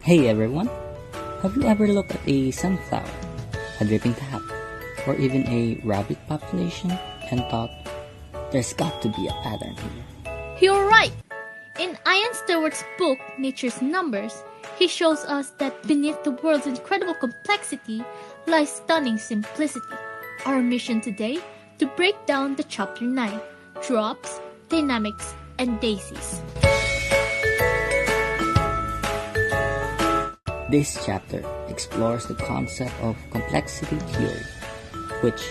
Hey everyone! Have you ever looked at a sunflower, a dripping tap, or even a rabbit population and thought, there's got to be a pattern here? You're right! In Ian Stewart's book, Nature's Numbers, he shows us that beneath the world's incredible complexity lies stunning simplicity. Our mission today, to break down the chapter 9, Drops, Dynamics, and Daisies. This chapter explores the concept of complexity theory, which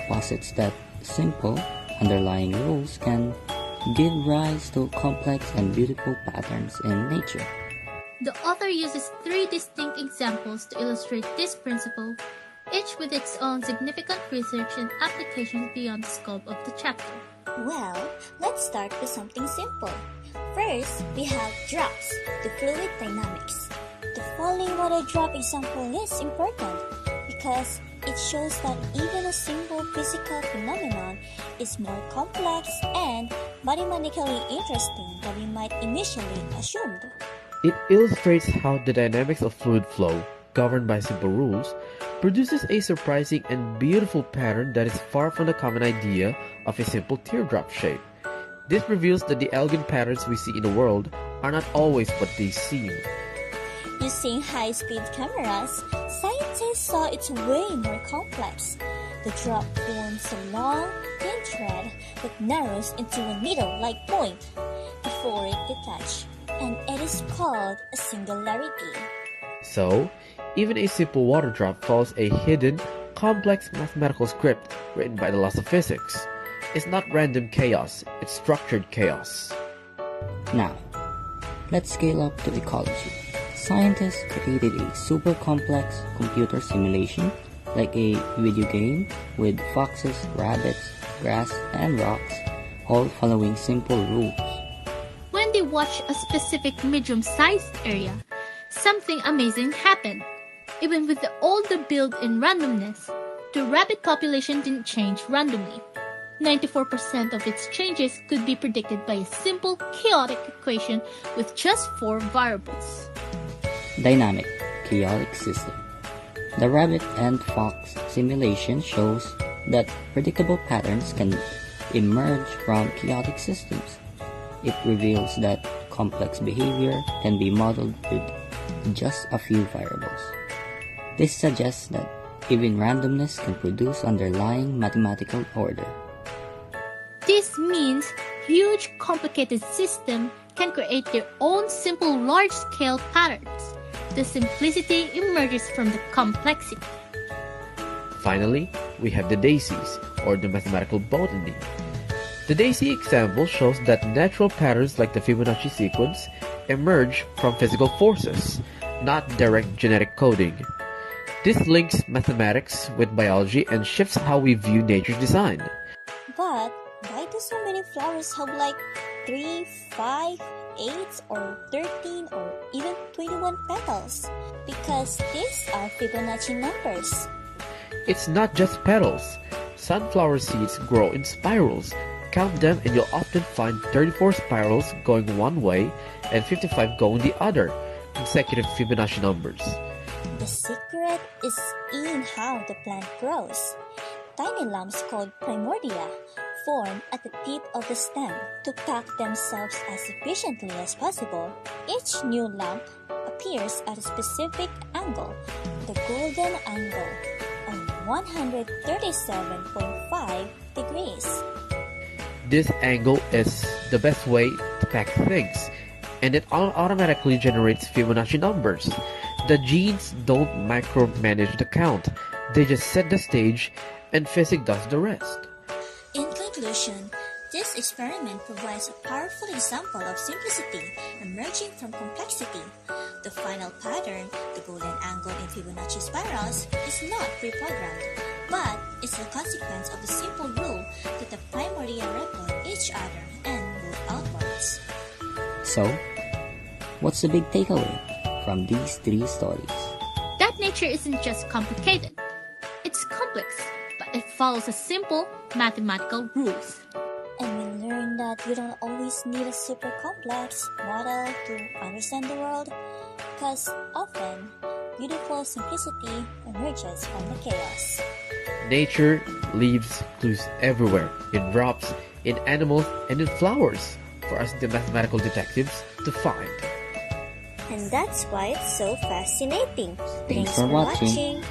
posits that simple, underlying rules can give rise to complex and beautiful patterns in nature. The author uses 3 distinct examples to illustrate this principle, each with its own significant research and applications beyond the scope of the chapter. Well, let's start with something simple. First, we have drops, the fluid dynamics. The falling water drop example is important because it shows that even a simple physical phenomenon is more complex and mathematically interesting than we might initially assume. It illustrates how the dynamics of fluid flow, governed by simple rules, produces a surprising and beautiful pattern that is far from the common idea of a simple teardrop shape. This reveals that the elegant patterns we see in the world are not always what they seem. Using high-speed cameras, scientists saw it's way more complex. The drop forms a long, thin thread that narrows into a needle-like point before it detaches, and it is called a singularity. So, even a simple water drop follows a hidden, complex mathematical script written by the laws of physics. It's not random chaos, it's structured chaos. Now, let's scale up to ecology. Scientists created a super complex computer simulation like a video game with foxes, rabbits, grass, and rocks, all following simple rules. When they watched a specific medium-sized area, something amazing happened. Even with all the built-in randomness, the rabbit population didn't change randomly. 94% of its changes could be predicted by a simple, chaotic equation with just 4 variables. Dynamic, chaotic system. The rabbit and fox simulation shows that predictable patterns can emerge from chaotic systems. It reveals that complex behavior can be modeled with just a few variables. This suggests that even randomness can produce underlying mathematical order. This means huge, complicated systems can create their own simple, large-scale patterns. The simplicity emerges from the complexity. Finally, we have the daisies, or the mathematical botany. The daisy example shows that natural patterns like the Fibonacci sequence emerge from physical forces, not direct genetic coding. This links mathematics with biology and shifts how we view nature's design. But why do so many flowers have like 3, 5, 8, or 13, or even 21 petals? Because these are Fibonacci numbers. It's not just petals. Sunflower seeds grow in spirals. Count them and you'll often find 34 spirals going one way and 55 going the other, consecutive Fibonacci numbers. The secret is in how the plant grows. Tiny lumps called primordia form at the tip of the stem to pack themselves as efficiently as possible. Each new lump appears at a specific angle, the golden angle, of 137.5 degrees. This angle is the best way to pack things, and it automatically generates Fibonacci numbers. The genes don't micromanage the count, they just set the stage, and physics does the rest. In conclusion, this experiment provides a powerful example of simplicity emerging from complexity. The final pattern, the golden angle in Fibonacci spirals, is not pre-programmed, but is a consequence of the simple rule that the primordia repel each other and move outwards. So, what's the big takeaway from these 3 stories? That nature isn't just complicated. It's complex, but it follows a simple mathematical rules. And we learn that you don't always need a super complex model to understand the world, because often beautiful simplicity emerges from the chaos. Nature leaves clues everywhere, in rocks, in animals, and in flowers, for us the mathematical detectives to find. And that's why it's so fascinating. Thanks for watching.